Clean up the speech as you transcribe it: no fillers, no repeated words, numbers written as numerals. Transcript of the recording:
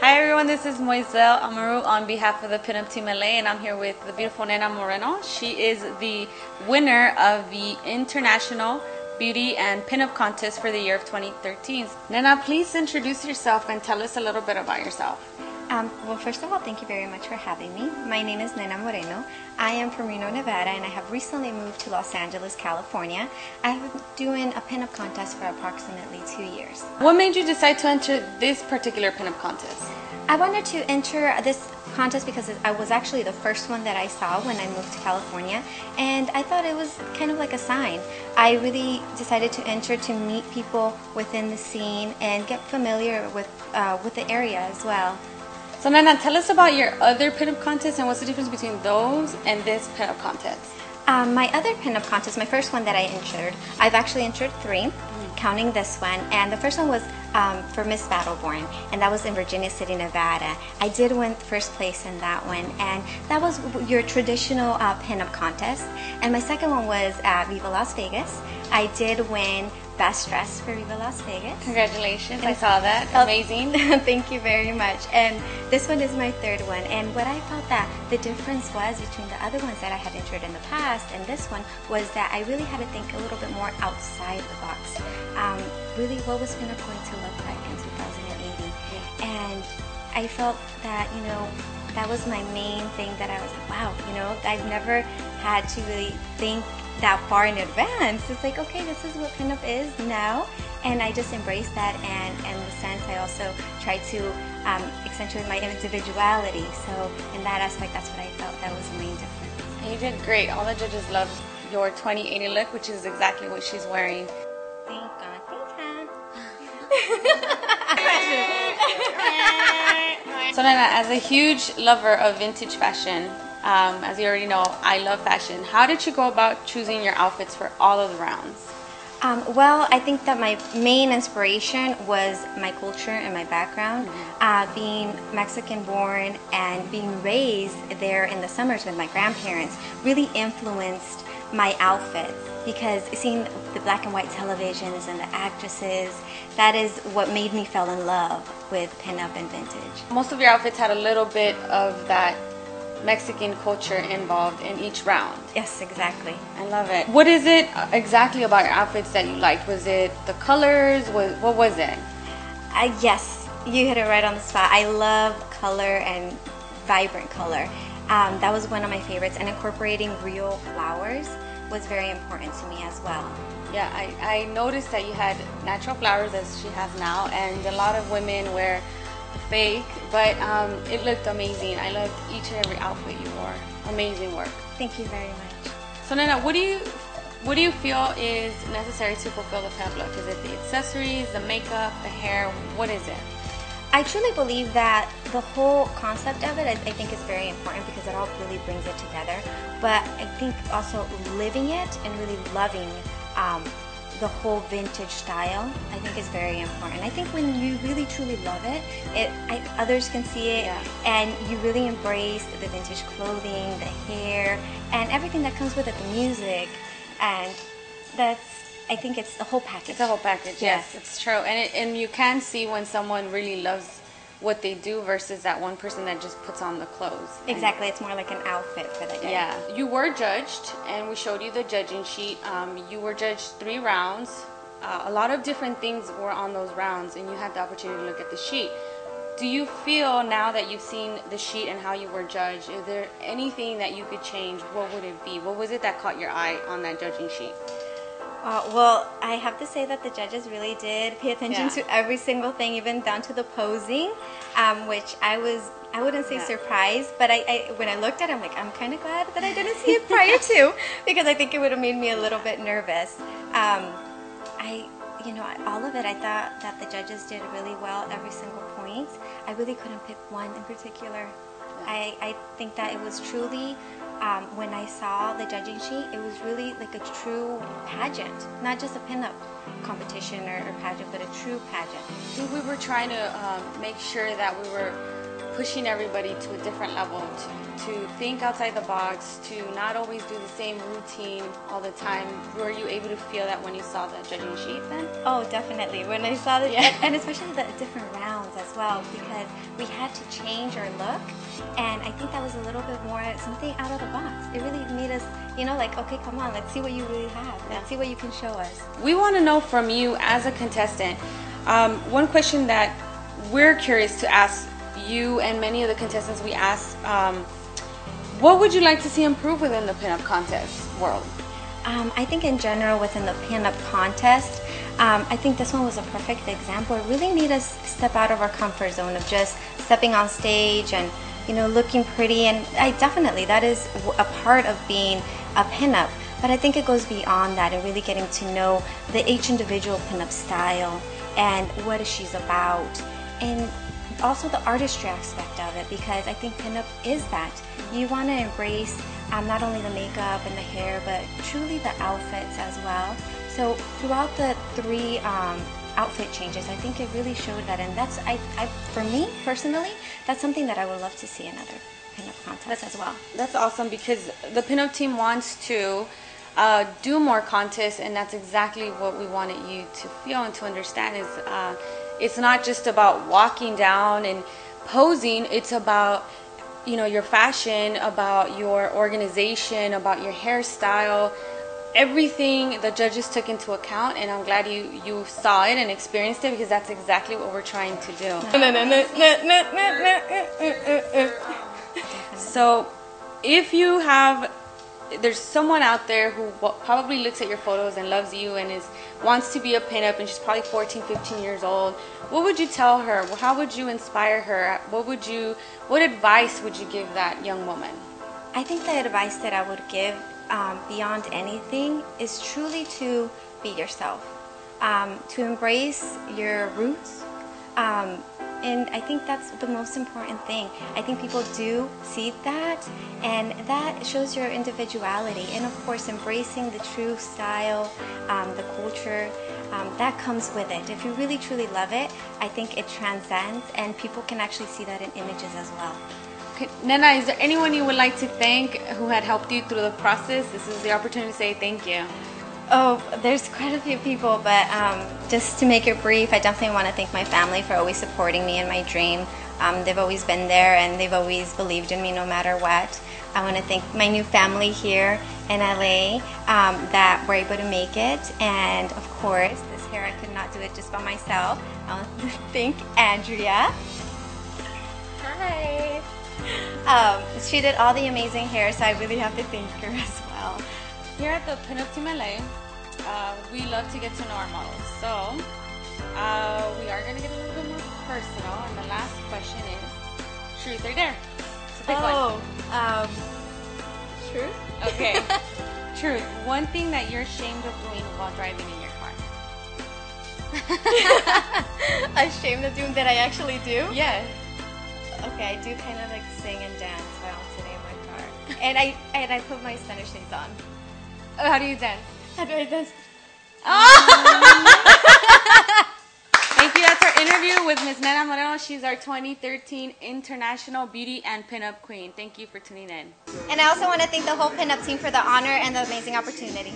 Hi everyone, this is Moiselle Amaru on behalf of the Pinup Team LA, and I'm here with the beautiful Nena Moreno. She is the winner of the International Beauty and Pinup Contest for the year of 2013. Nena, please introduce yourself and tell us a little bit about yourself. Well, first of all, thank you very much for having me. My name is Nena Moreno. I am from Reno, Nevada, and I have recently moved to Los Angeles, California. I've been doing a pinup contest for approximately 2 years. What made you decide to enter this particular pinup contest? I wanted to enter this contest because I was actually the first one that I saw when I moved to California, and I thought it was kind of like a sign. I really decided to enter to meet people within the scene and get familiar with the area as well. So Nena, tell us about your other pinup contests and what's the difference between those and this pinup contest. My other pinup contest, my first one that I entered, I've actually entered 3, counting this one, and the first one was for Miss Battleborn, and that was in Virginia City, Nevada. I did win first place in that one, and that was your traditional pinup contest. And my second one was at Viva Las Vegas. I did win Best Dress for Viva Las Vegas. Congratulations, I saw that. Amazing. Thank you very much. And this one is my third one. And what I felt that the difference was between the other ones that I had entered in the past and this one was that I really had to think a little bit more outside the box. Really, what was pinup going to look like in 2080? Yeah. And I felt that, that was my main thing, that I was like, wow, I've never had to really think that far in advance. It's like, okay, this is what pinup is now, and I just embraced that, and in the sense I also tried to accentuate my individuality. So in that aspect, that's what I felt that was the main difference. And you did great. All the judges loved your 2080 look, which is exactly what she's wearing. Thank God. So Nena, as a huge lover of vintage fashion, as you already know, I love fashion. How did you go about choosing your outfits for all of the rounds? Well, I think that my main inspiration was my culture and my background. Being Mexican born and being raised there in the summers with my grandparents really influenced my outfits, because seeing the black and white televisions and the actresses, that is what made me fall in love with pinup and vintage. Most of your outfits had a little bit of that Mexican culture involved in each round. Yes, exactly. I love it. What is it exactly about your outfits that you liked? Was it the colors? What was it? Yes, you hit it right on the spot. I love color and vibrant color. That was one of my favorites, and incorporating real flowers was very important to me as well. Yeah, I noticed that you had natural flowers, as she has now, and a lot of women wear fake, but it looked amazing. I loved each and every outfit you wore. Amazing work. Thank you very much. So Nena, what do you feel is necessary to fulfill the pinup look? Is it the accessories, the makeup, the hair? What is it? I truly believe that the whole concept of it, I think, is very important, because it all really brings it together. But I think also living it and really loving the whole vintage style, I think, is very important. I think when you really truly love it, others can see it, yeah. And you really embrace the vintage clothing, the hair, and everything that comes with it, the music, and I think it's a whole package. It's a whole package, yes, Yes. it's true. And you can see when someone really loves what they do versus that one person that just puts on the clothes. Exactly, it's more like an outfit for the day. Yeah. You were judged, and we showed you the judging sheet. You were judged 3 rounds. A lot of different things were on those rounds, and you had the opportunity to look at the sheet. Do you feel, now that you've seen the sheet and how you were judged, is there anything that you could change? What would it be? What was it that caught your eye on that judging sheet? Well, I have to say that the judges really did pay attention to every single thing, even down to the posing, which I wouldn't say surprised, but when I looked at it, I'm like, I'm kind of glad that I didn't see it prior to, because I think it would have made me a little bit nervous. All of it, I thought that the judges did really well, every single point. I really couldn't pick one in particular. I think that it was truly, when I saw the judging sheet, it was really like a true pageant, not just a pinup competition or pageant, but a true pageant. I think we were trying to make sure that we were pushing everybody to a different level, to think outside the box, to not always do the same routine all the time. Were you able to feel that when you saw the judging sheet then? Oh, definitely. When I saw the, Yeah. and especially the different rounds as well, because we had to change our look, and I think that was a little bit more something out of the box. It really made us, you know, like, okay, come on, let's see what you really have. Let's see what you can show us. We want to know from you as a contestant, one question that we're curious to ask you and many of the contestants we ask, what would you like to see improve within the pinup contest world? I think in general within the pinup contest, I think this one was a perfect example. It really made us step out of our comfort zone of just stepping on stage and, you know, looking pretty. And that is a part of being a pinup. But I think it goes beyond that and really getting to know each individual pinup style and what she's about. And also the artistry aspect of it, because I think pinup is that. You want to embrace not only the makeup and the hair, but truly the outfits as well. So throughout the 3 outfit changes, I think it really showed that, and that's for me personally, that's something that I would love to see in other pinup contests as well. That's awesome, because the pinup team wants to do more contests, and that's exactly what we wanted you to feel and to understand is it's not just about walking down and posing, it's about, you know, your fashion, about your organization, about your hairstyle, everything the judges took into account, and I'm glad you saw it and experienced it, because that's exactly what we're trying to do. So if you have, there's someone out there who probably looks at your photos and loves you and wants to be a pinup, and she's probably 14, 15 years old, what would you tell her? How would you inspire her? What advice would you give that young woman? I think the advice that I would give beyond anything is truly to be yourself, to embrace your roots. And I think that's the most important thing. I think people do see that, and that shows your individuality. And of course, embracing the true style, the culture, that comes with it. If you really truly love it, I think it transcends, and people can actually see that in images as well. Okay, Nena, is there anyone you would like to thank who had helped you through the process? This is the opportunity to say thank you. Oh, there's quite a few people, but just to make it brief, I definitely want to thank my family for always supporting me in my dream. They've always been there, and they've always believed in me no matter what. I want to thank my new family here in LA that were able to make it, and of course, this hair, I could not do it just by myself. I want to thank Andrea. Hi. She did all the amazing hair, so I really have to thank her as well. Here at the Pinup Team LA, we love to get to know our models. So we are going to get a little bit more personal. And the last question is, truth or dare? So pick one. Truth? Okay. Truth. One thing that you're ashamed of doing while driving in your car. Ashamed of doing that I actually do? Yes. Okay, I do kind of like sing and dance while I'm sitting in my car. And I put my center shades on. How do you dance? How do I dance? Thank you. That's our interview with Ms. Nena Moreno. She's our 2013 International Beauty and Pinup Queen. Thank you for tuning in. And I also want to thank the whole Pinup team for the honor and the amazing opportunity.